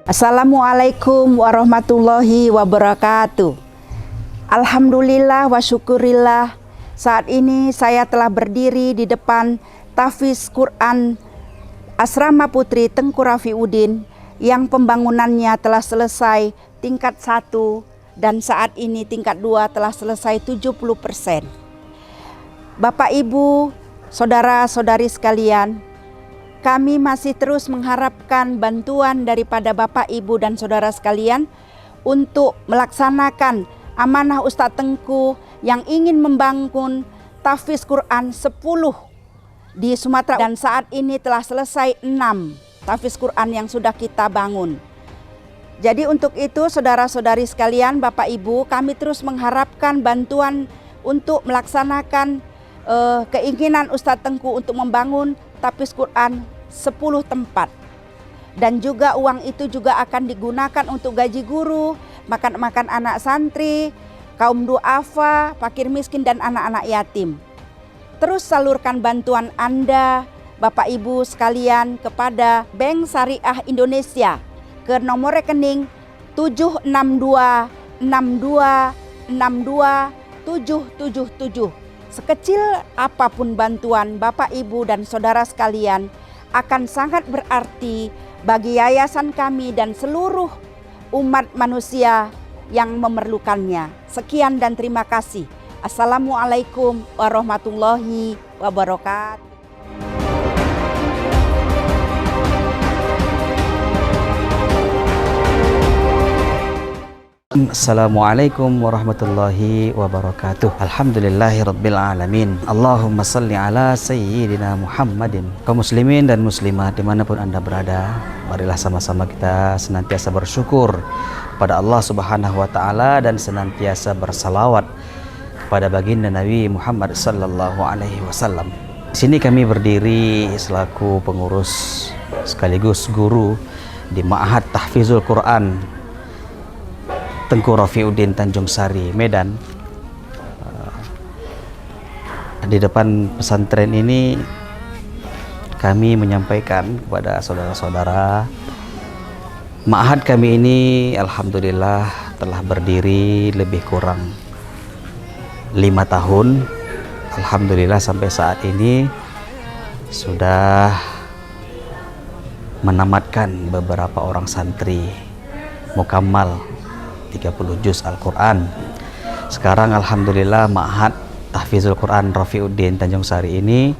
Assalamualaikum warahmatullahi wabarakatuh. Alhamdulillah wa syukurillah, saat ini saya telah berdiri di depan Tahfiz Quran Asrama Putri Tengku Rafiuddin yang pembangunannya telah selesai tingkat 1 dan saat ini tingkat 2 telah selesai 70%. Bapak Ibu, saudara-saudari sekalian, kami masih terus mengharapkan bantuan daripada Bapak, Ibu, dan saudara sekalian untuk melaksanakan amanah Ustadz Tengku yang ingin membangun Tahfiz Quran 10 di Sumatera, dan saat ini telah selesai 6 Tahfiz Quran yang sudah kita bangun. Jadi untuk itu saudara-saudari sekalian, Bapak Ibu, kami terus mengharapkan bantuan untuk melaksanakan keinginan Ustadz Tengku untuk membangun Tahfiz Quran 10 tempat, dan juga uang itu juga akan digunakan untuk gaji guru, makan anak santri, kaum duafa, fakir miskin, dan anak-anak yatim. Terus salurkan bantuan Anda, Bapak Ibu sekalian, kepada Bank Syariah Indonesia ke nomor rekening 76262627777. Sekecil apapun bantuan Bapak, Ibu, dan saudara sekalian akan sangat berarti bagi yayasan kami dan seluruh umat manusia yang memerlukannya. Sekian dan terima kasih. Assalamualaikum warahmatullahi wabarakatuh. Assalamualaikum warahmatullahi wabarakatuh. Alhamdulillahirabbil alamin. Allahumma salli ala sayyidina Muhammadin. Kaum muslimin dan muslimat dimanapun Anda berada, marilah sama-sama kita senantiasa bersyukur pada Allah Subhanahu wa taala dan senantiasa bersalawat kepada baginda Nabi Muhammad sallallahu alaihi wasallam. Di sini kami berdiri selaku pengurus sekaligus guru di Ma'had Tahfizul Quran Tengku Rafiuddin Tanjung Sari, Medan. Di depan pesantren ini kami menyampaikan kepada saudara-saudara, ma'had kami ini alhamdulillah telah berdiri lebih kurang 5 tahun. Alhamdulillah sampai saat ini sudah menamatkan beberapa orang santri mukammal 30 juz Al-Quran. Sekarang alhamdulillah Ma'had Tahfizul Quran Rafiuddin Tanjung Sari ini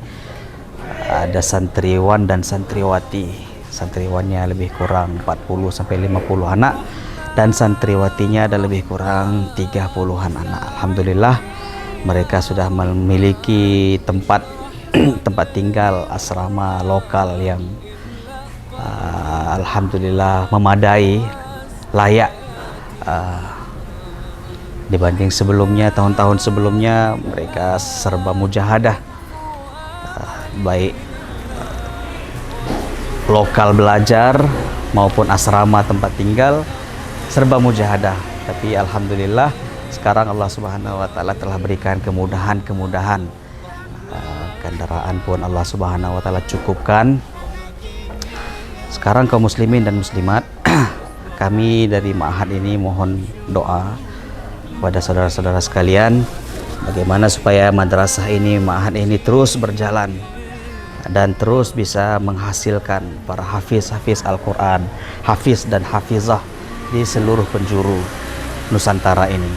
ada santriwan dan santriwati. Santriwannya lebih kurang 40 sampai 50 anak dan santriwatinya ada lebih kurang 30-an anak. Alhamdulillah mereka sudah memiliki tempat tempat tinggal asrama lokal yang alhamdulillah memadai, layak. Dibanding sebelumnya, tahun-tahun sebelumnya mereka serba mujahadah, baik lokal belajar maupun asrama tempat tinggal serba mujahadah. Tapi alhamdulillah sekarang Allah Subhanahu wa taala telah berikan kemudahan-kemudahan. Kendaraan pun Allah Subhanahu wa taala cukupkan. Sekarang kaum muslimin dan muslimat, kami dari Ma'had ini mohon doa kepada saudara-saudara sekalian bagaimana supaya madrasah ini, Ma'had ini terus berjalan dan terus bisa menghasilkan para hafiz-hafiz Al-Quran, hafiz dan hafizah di seluruh penjuru Nusantara ini.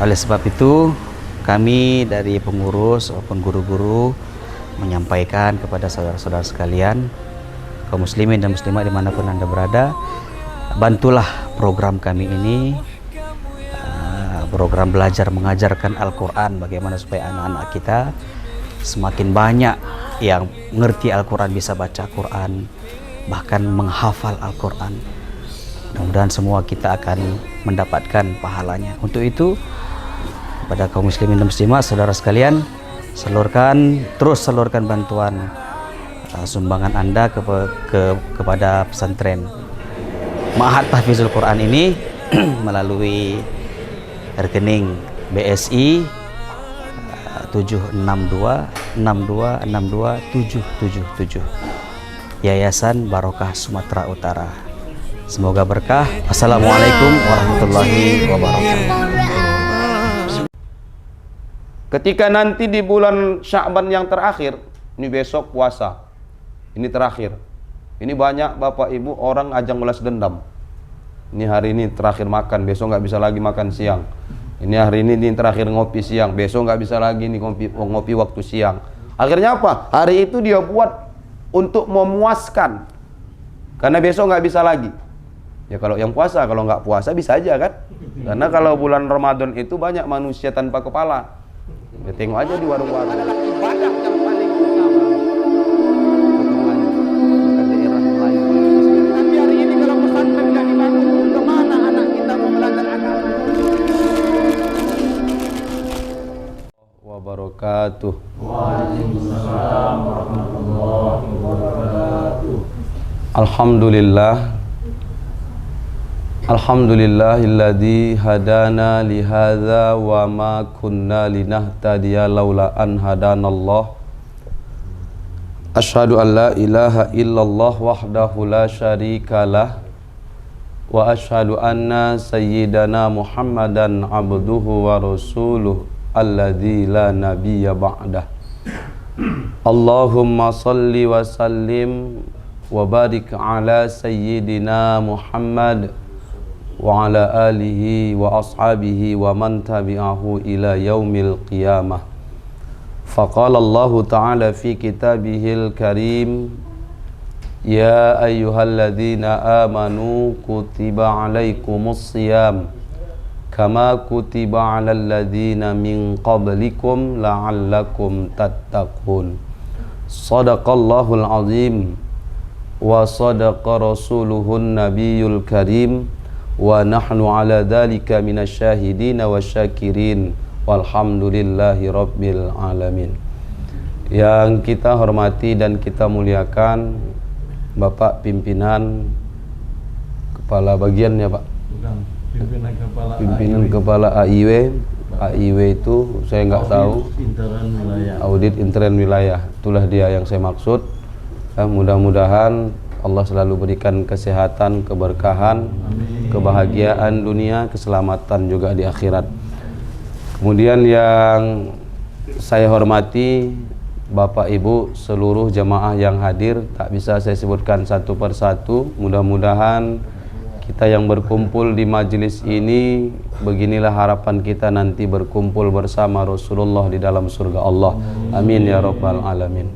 Oleh sebab itu kami dari pengurus maupun guru-guru menyampaikan kepada saudara-saudara sekalian, kaum muslimin dan muslimat dimanapun Anda berada, bantulah program kami ini, program belajar mengajarkan Al-Quran, bagaimana supaya anak-anak kita semakin banyak yang mengerti Al-Quran, bisa baca Quran, bahkan menghafal Al-Quran. Mudah-mudahan semua kita akan mendapatkan pahalanya. Untuk itu pada kaum muslimin dan muslimat, saudara sekalian, terus salurkan bantuan sumbangan Anda kepada pesantren Ma'had Tahfizul Quran ini melalui rekening BSI 762626277. Yayasan Barokah Sumatera Utara. Semoga berkah. Assalamualaikum warahmatullahi wabarakatuh. Ketika nanti di bulan Sya'ban yang terakhir, ini besok puasa, ini terakhir. Ini banyak bapak ibu orang ajang balas dendam. Ini hari ini terakhir makan, besok nggak bisa lagi makan siang. Ini hari ini terakhir ngopi siang, besok nggak bisa lagi nih ngopi waktu siang. Akhirnya apa? Hari itu dia buat untuk memuaskan, karena besok nggak bisa lagi. Ya kalau yang puasa, kalau nggak puasa bisa aja kan? Karena kalau bulan Ramadan itu banyak manusia tanpa kepala. Ya, tengok aja di warung-warung. Adalah ibadah yang paling utama. Tapi hari ini kalau pesantren nggak dibangun, kemana anak kita mau belajar agama? Wabarakatuh. Waalaikumsalam warahmatullahi wabarakatuh. Alhamdulillah. Alhamdulillahilladzi hadana lihadza wa ma kunna linahtadiya laula an hadanallah. Asyhadu an la ilaha illallah wahdahu la syarikalah wa asyhadu anna sayyidana Muhammadan abduhu wa rasuluh alladzi la nabiyya ba'dah. Allahumma salli wa sallim wa barik ala sayyidina Muhammad wa ala alihi wa ashabihi wa man tabi'ahu ila yaumil qiyamah. Faqala Allah ta'ala fi kitabihil karim, ya ayyuhalladzina amanu kutiba alaikumus siyam kama kutiba alal ladzina min qablikum la'allakum tattaqun. Sadaqallahul azim wa sadaqa rasuluhun nabiyul karim wa nahnu ala dhalika minasyahidin wa syakirin walhamdulillahi rabbil alamin. Yang kita hormati dan kita muliakan Bapak Pimpinan Kepala Bagian ya Pak? Bukan, Pimpinan Kepala AIW. AIW itu saya nggak tahu. Intern wilayah. Audit Intern Wilayah. Itulah dia yang saya maksud. Mudah-mudahan Allah selalu berikan kesehatan, keberkahan, kebahagiaan dunia, keselamatan juga di akhirat. Kemudian yang saya hormati Bapak Ibu seluruh jamaah yang hadir, tak bisa saya sebutkan satu persatu. Mudah-mudahan kita yang berkumpul di majelis ini, beginilah harapan kita nanti berkumpul bersama Rasulullah di dalam surga Allah. Amin ya rabbal alamin.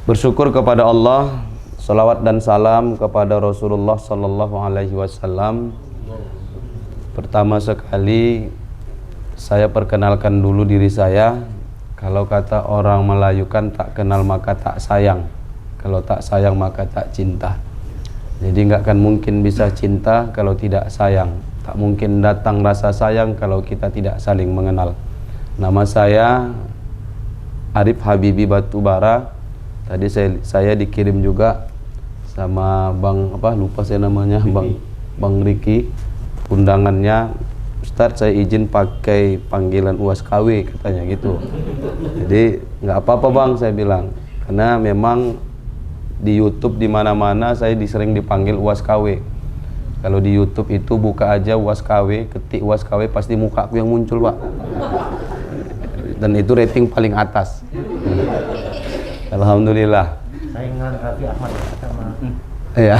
Bersyukur kepada Allah, salawat dan salam kepada Rasulullah sallallahu alaihi wasallam. Pertama sekali saya perkenalkan dulu diri saya. Kalau kata orang Melayu kan tak kenal maka tak sayang. Kalau tak sayang maka tak cinta. Jadi nggak akan mungkin bisa cinta kalau tidak sayang. Tak mungkin datang rasa sayang kalau kita tidak saling mengenal. Nama saya Arif Habibi Batubara. Tadi saya dikirim juga sama Bang lupa saya namanya, Bang Riki, undangannya. Ustadz, saya izin pakai panggilan UAS KW katanya gitu. Jadi nggak apa-apa Bang, saya bilang, karena memang di YouTube di mana-mana saya sering dipanggil UAS KW. Kalau di YouTube itu buka aja UAS KW, ketik UAS KW pasti muka aku yang muncul Pak. Dan itu rating paling atas. Alhamdulillah. Saingan Raffi Ahmad sama. Ya,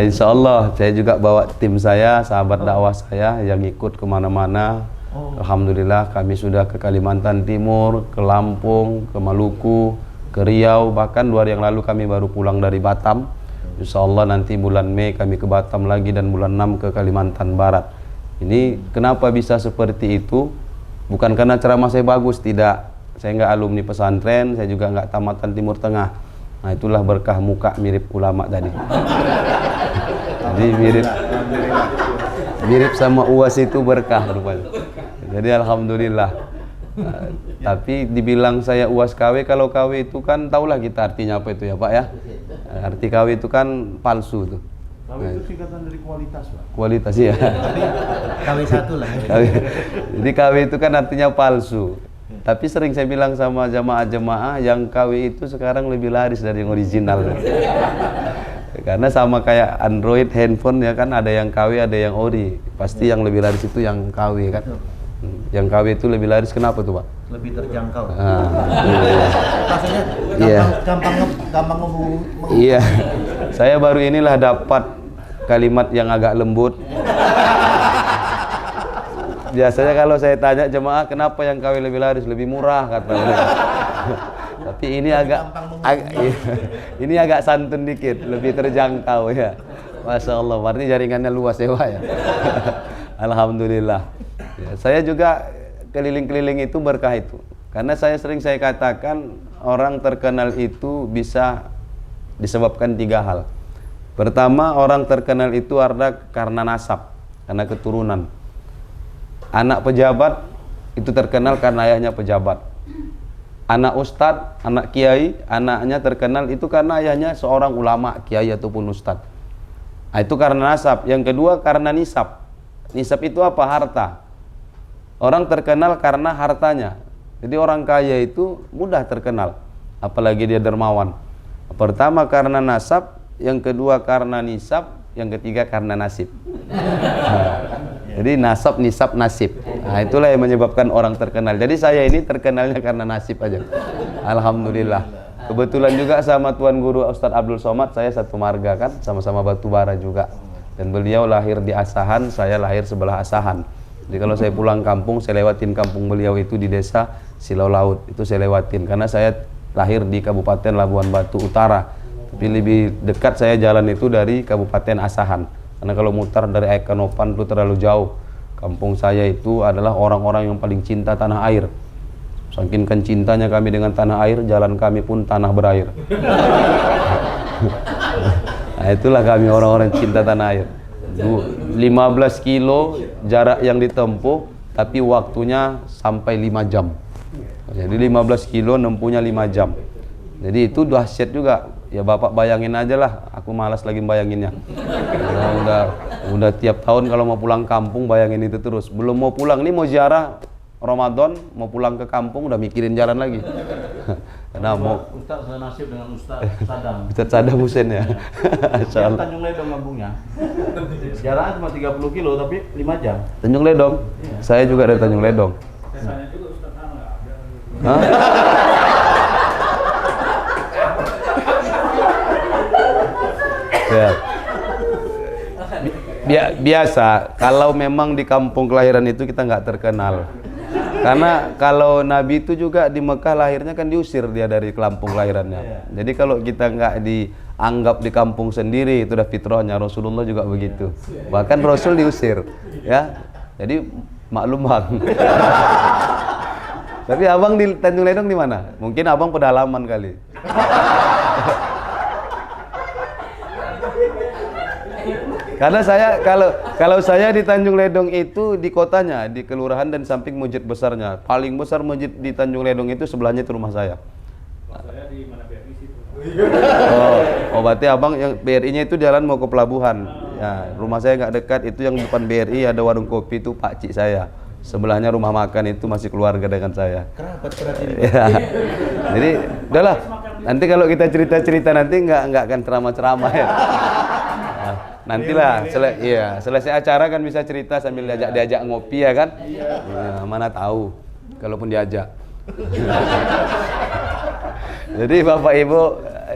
insya Allah saya juga bawa tim saya, sahabat dakwah saya yang ikut kemana-mana. Alhamdulillah kami sudah ke Kalimantan Timur, ke Lampung, ke Maluku, ke Riau. Bahkan 2 hari yang lalu kami baru pulang dari Batam. Insya Allah nanti bulan Mei kami ke Batam lagi dan bulan 6 ke Kalimantan Barat. Ini kenapa bisa seperti itu? Bukan karena ceramah saya bagus, tidak. Saya nggak alumni pesantren, saya juga nggak tamatan Timur Tengah. Nah itulah berkah muka mirip ulama tadi. Jadi mirip sama UAS itu berkah rupanya. Jadi alhamdulillah. Tapi dibilang saya UAS KW, kalau KW itu kan tahulah kita artinya apa itu ya Pak ya. Arti KW itu kan palsu tuh. KW itu singkatan dari kualitas Pak. Kualitas ya. KW 1 lah. Jadi KW itu kan artinya palsu. Tapi sering saya bilang sama jamaah-jamaah, yang KW itu sekarang lebih laris dari yang original. Karena sama kayak Android handphone ya kan, ada yang KW ada yang ori. Pasti yang lebih laris itu yang KW kan. Yang KW itu lebih laris, kenapa tuh Pak? Lebih terjangkau. Rasanya Rasanya gampang Iya. Saya baru inilah dapat kalimat yang agak lembut. Biasanya kalau saya tanya jemaah kenapa yang KW lebih laris, lebih murah kata mereka. Tapi ini ini agak santun dikit, lebih terjangkau ya. Masya Allah, berarti jaringannya luas ya Pak ya. Alhamdulillah. Ya, saya juga keliling-keliling itu berkah itu. Karena saya katakan orang terkenal itu bisa disebabkan 3 hal. Pertama, orang terkenal itu ada karena nasab, karena keturunan. Anak pejabat itu terkenal karena ayahnya pejabat. Anak ustadz, anak kiai, anaknya terkenal itu karena ayahnya seorang ulama, kiai ataupun ustadz. Nah, itu karena nasab. Yang kedua karena nisab. Nisab itu apa? Harta. Orang terkenal karena hartanya. Jadi orang kaya itu mudah terkenal, apalagi dia dermawan. Pertama karena nasab, yang kedua karena nisab, yang ketiga karena nasib. Jadi nasab, nisab, nasib. Nah, itulah yang menyebabkan orang terkenal. Jadi saya ini terkenalnya karena nasib aja. Alhamdulillah. Kebetulan juga sama Tuan Guru Ustadz Abdul Somad, saya satu marga kan, sama-sama Batubara juga. Dan beliau lahir di Asahan, saya lahir sebelah Asahan. Jadi kalau saya pulang kampung, saya lewatin kampung beliau itu di desa Silau Laut. Itu saya lewatin karena saya lahir di Kabupaten Labuan Batu Utara. Tapi lebih dekat saya jalan itu dari Kabupaten Asahan. Karena kalau mutar dari Aikanopan itu terlalu jauh. Kampung saya itu adalah orang-orang yang paling cinta tanah air. Saking cintanya kami dengan tanah air, jalan kami pun tanah berair. Nah, itulah kami orang-orang cinta tanah air. 15 kilo jarak yang ditempuh, tapi waktunya sampai 5 jam. Jadi 15 kilo nempuhnya 5 jam. Jadi itu dahsyat juga. Ya Bapak bayangin aja lah, aku malas lagi bayanginnya. Udah tiap tahun kalau mau pulang kampung bayangin itu terus. Belum mau pulang nih, mau ziarah Ramadan, mau pulang ke kampung udah mikirin jalan lagi. Karena mau Ustaz senasib dengan Ustaz Sadam. Ustaz Sadam Husain ya. Dia Tanjung Ledong kampungnya. Jaraknya cuma 30 kilo tapi 5 jam. Tanjung Ledong. Iya. Saya juga dari Tanjung Ledong. Desanya juga Ustaz Sadam. Hah? Ya. Biasa, kalau memang di kampung kelahiran itu kita nggak terkenal. Karena kalau Nabi itu juga di Mekah lahirnya kan diusir dia dari kampung kelahirannya. Jadi kalau kita nggak dianggap di kampung sendiri, itu udah fitrahnya. Rasulullah juga begitu. Bahkan Rasul diusir, ya. Jadi maklum bang. Tapi abang di Tanjung Ledong di mana? Mungkin abang pedalaman kali. Karena saya kalau saya di Tanjung Ledong itu di kotanya, di kelurahan dan samping masjid besarnya. Paling besar masjid di Tanjung Ledong itu sebelahnya itu rumah saya. Saya di mana BRI situ. Oh, berarti abang yang BRI-nya itu jalan mau ke pelabuhan. Ya, rumah saya nggak dekat, itu yang depan BRI ada warung kopi itu Pak Cik saya. Sebelahnya rumah makan itu masih keluarga dengan saya. Kerabat berarti. Ya. Jadi, udahlah. Nanti kalau kita cerita-cerita nanti nggak akan ceramah-ceramah ya. Nantilah selesai acara kan bisa cerita sambil diajak ngopi ya kan? Ya, mana tahu kalaupun diajak. Jadi Bapak Ibu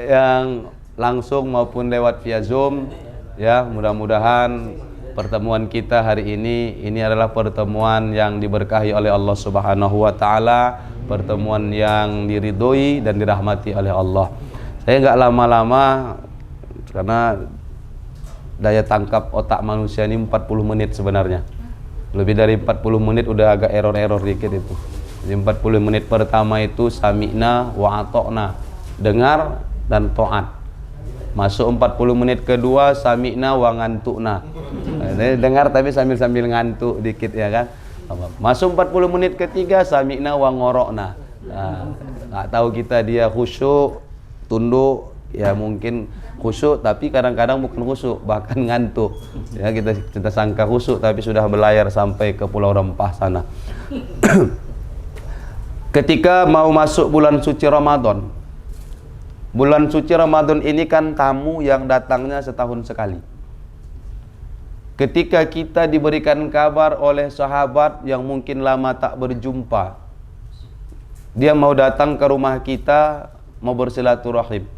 yang langsung maupun lewat via Zoom ya, mudah-mudahan pertemuan kita hari ini adalah pertemuan yang diberkahi oleh Allah Subhanahu wa taala, pertemuan yang diridhoi dan dirahmati oleh Allah. Saya nggak lama-lama karena daya tangkap otak manusia ini 40 menit sebenarnya. Lebih dari 40 menit udah agak error-error dikit itu. Jadi 40 menit pertama itu sami'na wa ata'na, dengar dan taat. Masuk 40 menit kedua sami'na wa ngantukna. Dengar tapi sambil ngantuk dikit ya kan. Masuk 40 menit ketiga sami'na wa ngorokna. Nah, nggak tahu kita dia khusyuk, tunduk, ya mungkin khusyuk tapi kadang-kadang bukan khusyuk, bahkan ngantuk. Ya kita sangka khusyuk tapi sudah berlayar sampai ke Pulau Rempah sana. ketika mau masuk bulan suci Ramadan. Bulan suci Ramadan ini kan tamu yang datangnya setahun sekali. Ketika kita diberikan kabar oleh sahabat yang mungkin lama tak berjumpa, dia mau datang ke rumah kita, mau bersilaturahim.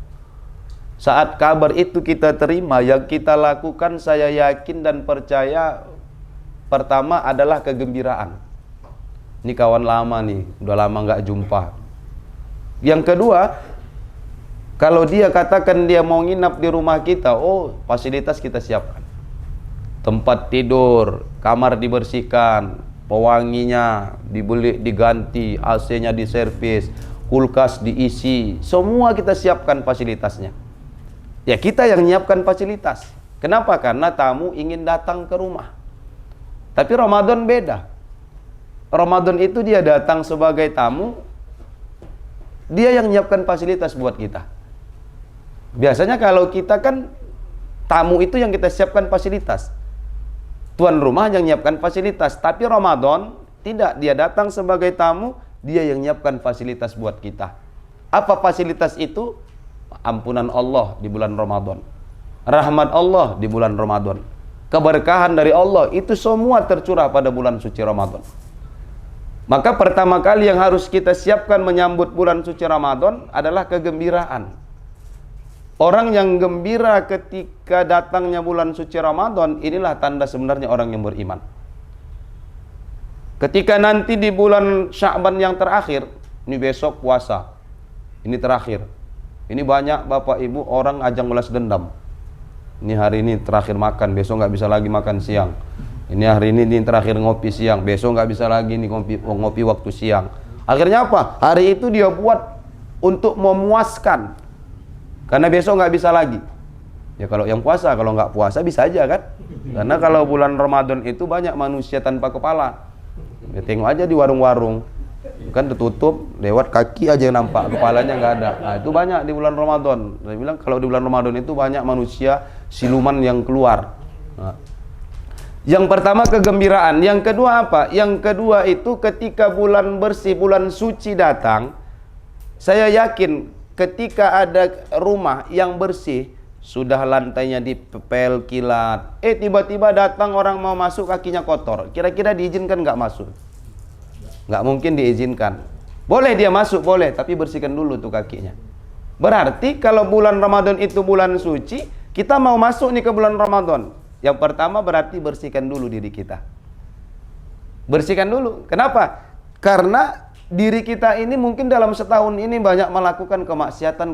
Saat kabar itu kita terima, yang kita lakukan saya yakin dan percaya pertama adalah kegembiraan. Ini kawan lama nih, udah lama nggak jumpa. Yang kedua, kalau dia katakan dia mau nginap di rumah kita, oh fasilitas kita siapkan. Tempat tidur, kamar dibersihkan, pewanginya dibeli, diganti, AC-nya diservis, kulkas diisi, semua kita siapkan fasilitasnya. Ya kita yang menyiapkan fasilitas. Kenapa? Karena tamu ingin datang ke rumah. Tapi Ramadan beda. Ramadan itu dia datang sebagai tamu, dia yang menyiapkan fasilitas buat kita. Biasanya kalau kita kan tamu itu yang kita siapkan fasilitas, tuan rumah yang menyiapkan fasilitas. Tapi Ramadan tidak, dia datang sebagai tamu, dia yang menyiapkan fasilitas buat kita. Apa fasilitas itu? Ampunan Allah di bulan Ramadan, rahmat Allah di bulan Ramadan, keberkahan dari Allah, itu semua tercurah pada bulan suci Ramadan. Maka pertama kali yang harus kita siapkan menyambut bulan suci Ramadan adalah kegembiraan. Orang yang gembira ketika datangnya bulan suci Ramadan, inilah tanda sebenarnya orang yang beriman. Ketika nanti di bulan Sya'ban yang terakhir, ini besok puasa, ini terakhir, ini banyak bapak ibu orang ajang balas dendam. Ini hari ini terakhir makan, besok nggak bisa lagi makan siang. Ini hari ini terakhir ngopi siang, besok nggak bisa lagi nih ngopi waktu siang. Akhirnya apa? Hari itu dia buat untuk memuaskan, karena besok nggak bisa lagi. Ya kalau yang puasa, kalau nggak puasa bisa aja kan? Karena kalau bulan Ramadan itu banyak manusia tanpa kepala. Ya tengok aja di warung-warung, kan tertutup, lewat kaki aja yang nampak, kepalanya nggak ada. Nah itu banyak di bulan Ramadan. Saya bilang kalau di bulan Ramadan itu banyak manusia siluman yang keluar. Nah, yang pertama kegembiraan. Yang kedua apa? Yang kedua itu ketika bulan bersih, bulan suci datang, saya yakin ketika ada rumah yang bersih, sudah lantainya dipel kilat, tiba-tiba datang orang mau masuk kakinya kotor, kira-kira diizinkan nggak masuk? Nggak mungkin diizinkan. Boleh dia masuk, boleh, tapi bersihkan dulu tuh kakinya. Berarti kalau bulan Ramadan itu bulan suci, kita mau masuk nih ke bulan Ramadan, yang pertama berarti bersihkan dulu diri kita. Bersihkan dulu. Kenapa? Karena diri kita ini mungkin dalam setahun ini banyak melakukan kemaksiatan.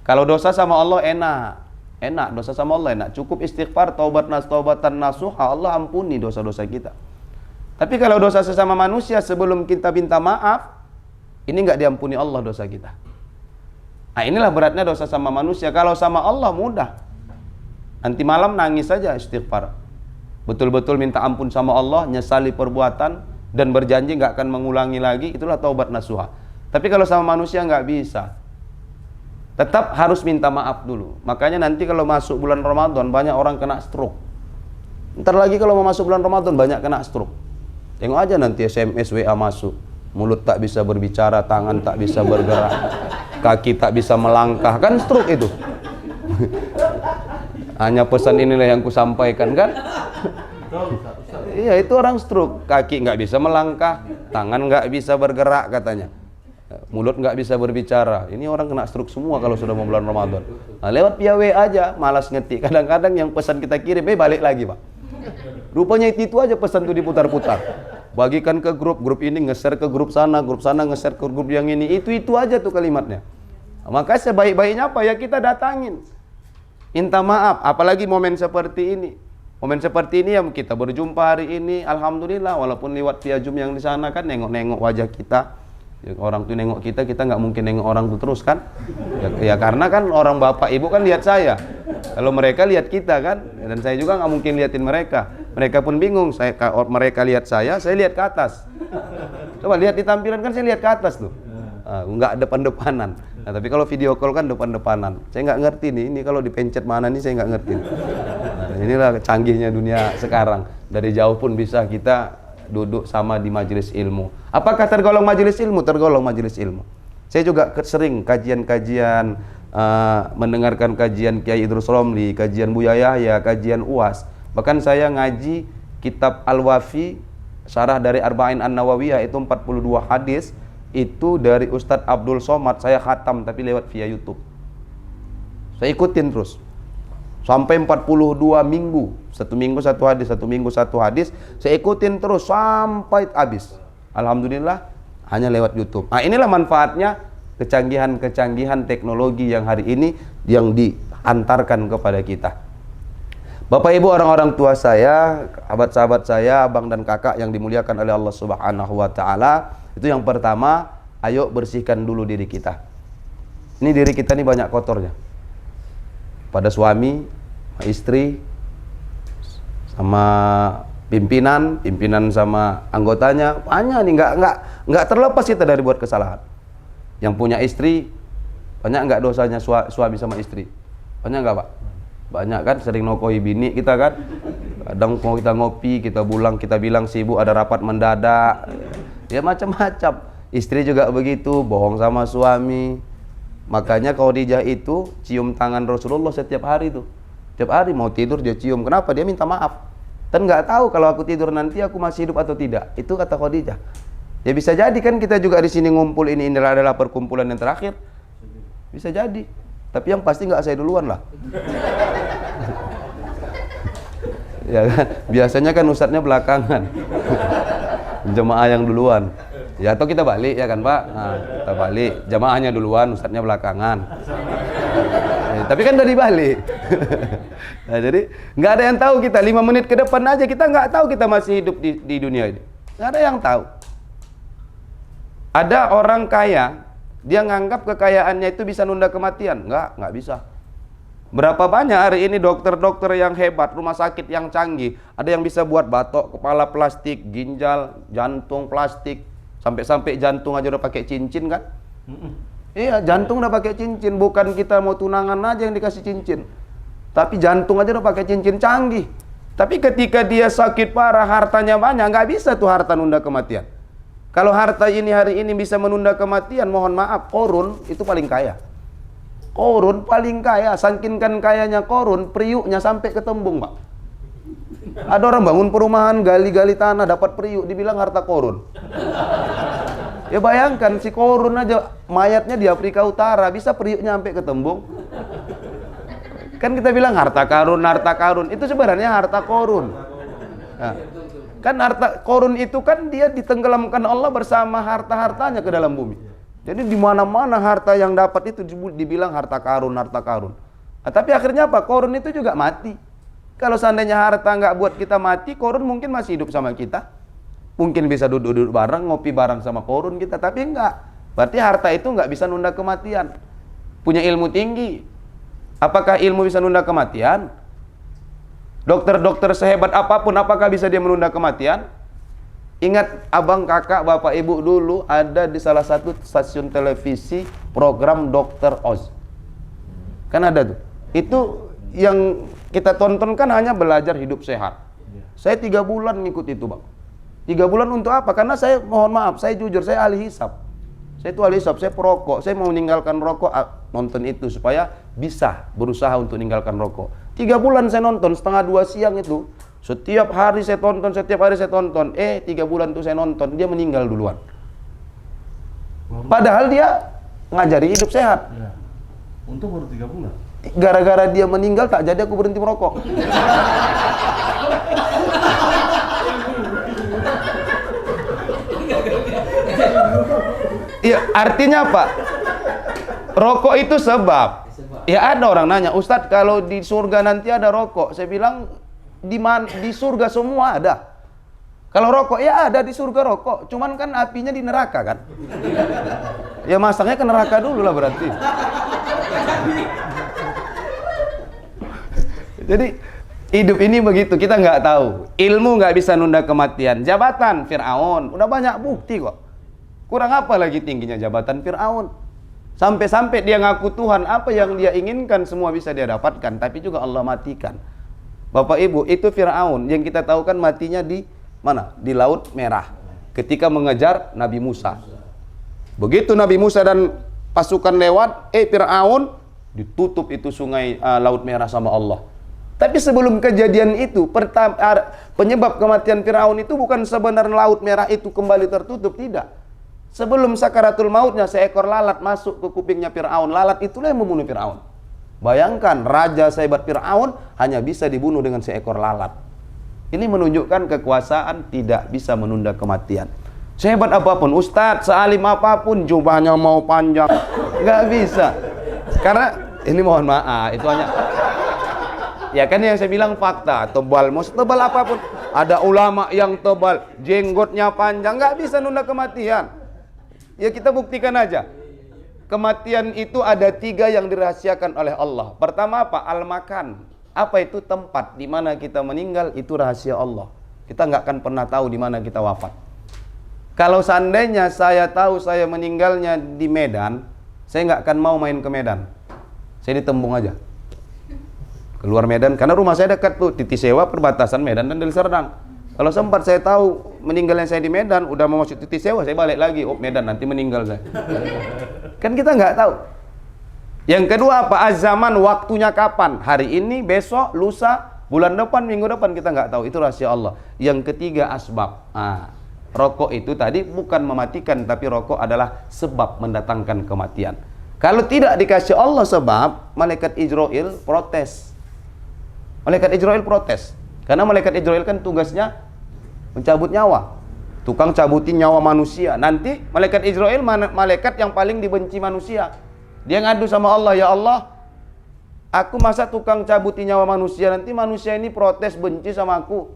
Kalau dosa sama Allah enak dosa sama Allah enak, cukup istighfar, taubatan nasuha, Allah ampuni dosa-dosa kita. Tapi kalau dosa sesama manusia, sebelum kita minta maaf, ini nggak diampuni Allah dosa kita. Nah inilah beratnya dosa sama manusia. Kalau sama Allah mudah. Nanti malam nangis saja istighfar, betul-betul minta ampun sama Allah, nyesali perbuatan, dan berjanji nggak akan mengulangi lagi. Itulah taubat nasuha. Tapi kalau sama manusia nggak bisa, tetap harus minta maaf dulu. Makanya nanti kalau masuk bulan Ramadan banyak orang kena stroke. Ntar lagi kalau mau masuk bulan Ramadan banyak kena stroke. Tengok aja nanti SMS WA masuk, mulut tak bisa berbicara, tangan tak bisa bergerak, kaki tak bisa melangkah, kan stroke itu. Hanya pesan inilah yang kusampaikan kan? Iya itu orang stroke, kaki nggak bisa melangkah, tangan nggak bisa bergerak katanya, mulut nggak bisa berbicara. Ini orang kena stroke semua kalau sudah mau bulan Ramadan. Nah, lewat via WA aja, malas ngetik. Kadang-kadang yang pesan kita kirim, balik lagi pak. Rupanya itu aja pesan tuh diputar-putar. Bagikan ke grup ini nge-share ke grup sana nge-share ke grup yang ini. Itu aja tuh kalimatnya. Maka sebaik-baiknya apa ya kita datangin. Minta maaf, apalagi momen seperti ini. Momen seperti ini yang kita berjumpa hari ini, alhamdulillah, walaupun lewat via Zoom yang di sana kan nengok-nengok wajah kita. Ya, orang tuh nengok kita nggak mungkin nengok orang tuh terus kan? Ya karena kan orang bapak ibu kan lihat saya. Kalau mereka lihat kita kan, dan saya juga nggak mungkin liatin mereka. Mereka pun bingung. Mereka lihat saya lihat ke atas. Coba lihat di tampilan kan saya lihat ke atas tuh. Nggak depan-depanan. Nah, tapi kalau video call kan depan-depanan. Saya nggak ngerti nih, ini kalau dipencet mana nih saya nggak ngerti. Nah, inilah canggihnya dunia sekarang. Dari jauh pun bisa kita duduk sama di majelis ilmu. Apakah tergolong majelis ilmu? Tergolong majelis ilmu. Saya juga sering kajian-kajian, mendengarkan kajian Kiai Idrus Romli, kajian Buya Yahya, kajian UAS. Bahkan saya ngaji kitab Al-Wafi, syarah dari Arba'in An-Nawawiyah, itu 42 hadis, itu dari Ustadz Abdul Somad, saya khatam tapi lewat via YouTube. Saya ikutin terus sampai 42 minggu, satu minggu satu hadis, satu minggu satu hadis, saya ikutin terus sampai habis. Alhamdulillah hanya lewat YouTube. Nah, inilah manfaatnya kecanggihan-kecanggihan teknologi yang hari ini yang diantarkan kepada kita. Bapak Ibu, orang-orang tua saya, sahabat-sahabat saya, abang dan kakak yang dimuliakan oleh Allah Subhanahu wa taala, itu yang pertama, ayo bersihkan dulu diri kita. Ini diri kita ini banyak kotornya. Pada suami, istri, sama pimpinan sama anggotanya, banyak nih, nggak terlepas kita dari buat kesalahan. Yang punya istri, banyak nggak dosanya suami sama istri? Banyak nggak, Pak? Banyak kan, sering nokoi bini kita kan. Kadang mau kita ngopi, kita bilang sibuk, ada rapat mendadak, ya macam-macam. Istri juga begitu, bohong sama suami. Makanya Khadijah itu cium tangan Rasulullah setiap hari tuh. Setiap hari mau tidur dia cium. Kenapa? Dia minta maaf. Dan nggak tahu kalau aku tidur nanti aku masih hidup atau tidak. Itu kata Khadijah. Ya bisa jadi kan kita juga di sini ngumpul ini adalah perkumpulan yang terakhir. Bisa jadi. Tapi yang pasti nggak saya duluan lah. Ya kan? Biasanya kan ustadznya belakangan. Jemaah yang duluan. Ya atau kita balik ya kan Pak? Nah, kita balik. Jemaahnya duluan, ustadznya belakangan. Ya, tapi kan udah dibalik. Nah, jadi nggak ada yang tahu kita 5 menit ke depan aja kita nggak tahu kita masih hidup di dunia ini. Nggak ada yang tahu. Ada orang kaya, dia nganggap kekayaannya itu bisa nunda kematian. Nggak bisa. Berapa banyak hari ini dokter-dokter yang hebat, rumah sakit yang canggih, ada yang bisa buat batok kepala plastik, ginjal, jantung plastik, sampai jantung aja udah pakai cincin kan? Iya, jantung udah pakai cincin, bukan kita mau tunangan aja yang dikasih cincin. Tapi jantung aja udah pakai cincin canggih. Tapi ketika dia sakit parah, hartanya banyak, nggak bisa tuh harta nunda kematian. Kalau harta ini hari ini bisa menunda kematian, mohon maaf, Korun itu paling kaya. Korun paling kaya, saking kan kayanya Korun, periuknya sampai ke tembung, Pak. Ada orang bangun perumahan, gali-gali tanah, dapat periuk, dibilang harta Korun. Ya bayangkan, si Korun aja mayatnya di Afrika Utara, bisa periuknya sampai ke tembung. Kan kita bilang harta karun, itu sebenarnya harta Korun. Nah, kan harta Korun itu kan dia ditenggelamkan Allah bersama harta-hartanya ke dalam bumi. Jadi di mana-mana harta yang dapat itu dibilang harta karun. Nah, tapi akhirnya apa? Korun itu juga mati. Kalau seandainya harta nggak buat kita mati, Korun mungkin masih hidup sama kita. Mungkin bisa duduk-duduk bareng, ngopi bareng sama Korun kita, tapi enggak. Berarti harta itu nggak bisa nunda kematian. Punya ilmu tinggi. Apakah ilmu bisa nunda kematian? Dokter-dokter sehebat apapun, apakah bisa dia menunda kematian? Ingat abang, kakak, bapak, ibu dulu ada di salah satu stasiun televisi program Dr. Oz. Kan ada tuh. Itu yang kita tonton kan hanya belajar hidup sehat. Saya 3 bulan ngikut itu, Bang. 3 bulan untuk apa? Karena saya, mohon maaf, saya jujur, saya ahli hisab. Saya itu ahli hisab, saya perokok. Saya mau meninggalkan rokok, nonton itu supaya bisa berusaha untuk meninggalkan rokok. 3 bulan saya nonton, 1:30 siang itu. Setiap hari saya tonton. 3 bulan tuh saya nonton, dia meninggal duluan. Padahal dia ngajari hidup sehat. Ya. Untung baru 3 bulan. Gara-gara dia meninggal, tak jadi aku berhenti merokok. Iya, artinya apa? Rokok itu sebab. Ya ada orang nanya, Ustadz kalau di surga nanti ada rokok. Saya bilang, di surga semua ada. Kalau rokok, ya ada di surga rokok. Cuman kan apinya di neraka kan. Ya masangnya ke neraka dulu lah berarti. Jadi hidup ini begitu, kita nggak tahu. Ilmu nggak bisa nunda kematian. Jabatan Fir'aun, udah banyak bukti kok. Kurang apa lagi tingginya jabatan Fir'aun? Sampai-sampai dia ngaku Tuhan, apa yang dia inginkan semua bisa dia dapatkan, tapi juga Allah matikan. Bapak Ibu, itu Fir'aun yang kita tahu kan matinya mana? Di Laut Merah. Ketika mengejar Nabi Musa. Begitu Nabi Musa dan pasukan lewat, Fir'aun ditutup itu sungai Laut Merah sama Allah. Tapi sebelum kejadian itu, penyebab kematian Fir'aun itu bukan sebenarnya Laut Merah itu kembali tertutup, tidak. Sebelum sakaratul mautnya, seekor lalat masuk ke kupingnya Fir'aun. Lalat itulah yang membunuh Fir'aun. Bayangkan, raja sehebat Fir'aun hanya bisa dibunuh dengan seekor lalat. Ini menunjukkan kekuasaan tidak bisa menunda kematian. Sehebat apapun, ustadz, sealim apapun, jubahnya mau panjang, nggak bisa. Karena, ini mohon maaf, itu hanya... Ya kan yang saya bilang fakta, tebal, mau setebal apapun. Ada ulama yang tebal, jenggotnya panjang, nggak bisa nunda kematian. Ya kita buktikan aja. Kematian itu ada 3 yang dirahasiakan oleh Allah. Pertama apa? Al-makan. Apa itu? Tempat di mana kita meninggal, itu rahasia Allah. Kita nggak akan pernah tahu di mana kita wafat. Kalau seandainya saya tahu saya meninggalnya di Medan, saya nggak akan mau main ke Medan. Saya di Tembung aja. Keluar Medan, karena rumah saya dekat tuh, Titi Sewa perbatasan Medan dan Deli Serdang. Kalau sempat saya tahu meninggalnya saya di Medan, udah mau masuk Titi Sewa, saya balik lagi. Oh Medan, nanti meninggal saya. Kan kita nggak tahu. Yang kedua apa? Az-zaman, waktunya kapan? Hari ini, besok, lusa, bulan depan, minggu depan, kita nggak tahu. Itu rahasia Allah. Yang ketiga asbab. Rokok itu tadi bukan mematikan, tapi rokok adalah sebab mendatangkan kematian. Kalau tidak dikasih Allah sebab, malaikat Israel protes. Malaikat Israel protes. Karena malaikat Israel kan tugasnya mencabut nyawa. Tukang cabutin nyawa manusia. Nanti malaikat Israel malaikat yang paling dibenci manusia. Dia ngadu sama Allah, ya Allah, aku masa tukang cabutin nyawa manusia, nanti manusia ini protes benci sama aku.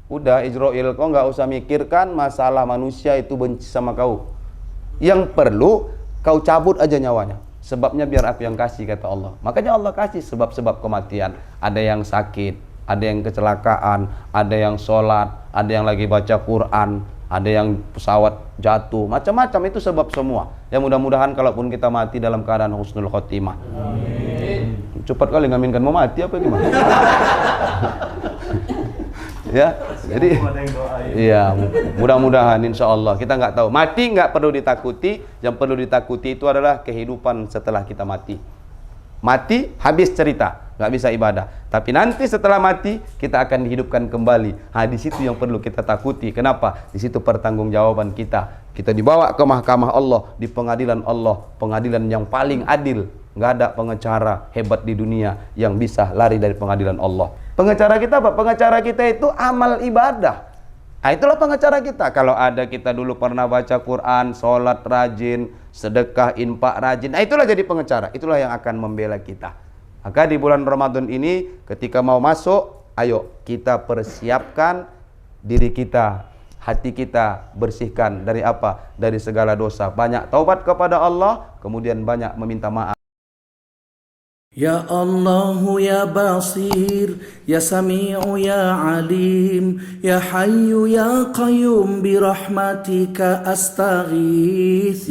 Udah Israel, kau nggak usah mikirkan masalah manusia itu benci sama kau. Yang perlu kau cabut aja nyawanya. Sebabnya biar aku yang kasih, kata Allah. Makanya Allah kasih sebab-sebab kematian. Ada yang sakit, ada yang kecelakaan, ada yang sholat, ada yang lagi baca Quran, ada yang pesawat jatuh, macam-macam itu sebab semua. Ya mudah-mudahan kalaupun kita mati dalam keadaan husnul khotimah. Amin. Cepat kali ngaminkan mau mati apa gimana? Ya, jadi iya, mudah-mudahan insya Allah. Kita nggak tahu, mati nggak perlu ditakuti. Yang perlu ditakuti itu adalah kehidupan setelah kita mati. Mati habis cerita, nggak bisa ibadah. Tapi nanti setelah mati kita akan dihidupkan kembali. Di situ yang perlu kita takuti. Kenapa? Di situ pertanggungjawaban kita. Kita dibawa ke mahkamah Allah, di pengadilan Allah, pengadilan yang paling adil. Nggak ada pengacara hebat di dunia yang bisa lari dari pengadilan Allah. Pengacara kita apa? Pengacara kita itu amal ibadah. Itulah pengacara kita. Kalau ada kita dulu pernah baca Quran, sholat rajin, sedekah, infak rajin. Itulah jadi pengacara. Itulah yang akan membela kita. Maka di bulan Ramadan ini ketika mau masuk, ayo kita persiapkan diri kita, hati kita bersihkan dari apa? Dari segala dosa. Banyak taubat kepada Allah, kemudian banyak meminta maaf. Ya Allah ya Basir, ya Sami'u ya Alim, ya Hayyu ya Qayyum bi rahmatika astaghith.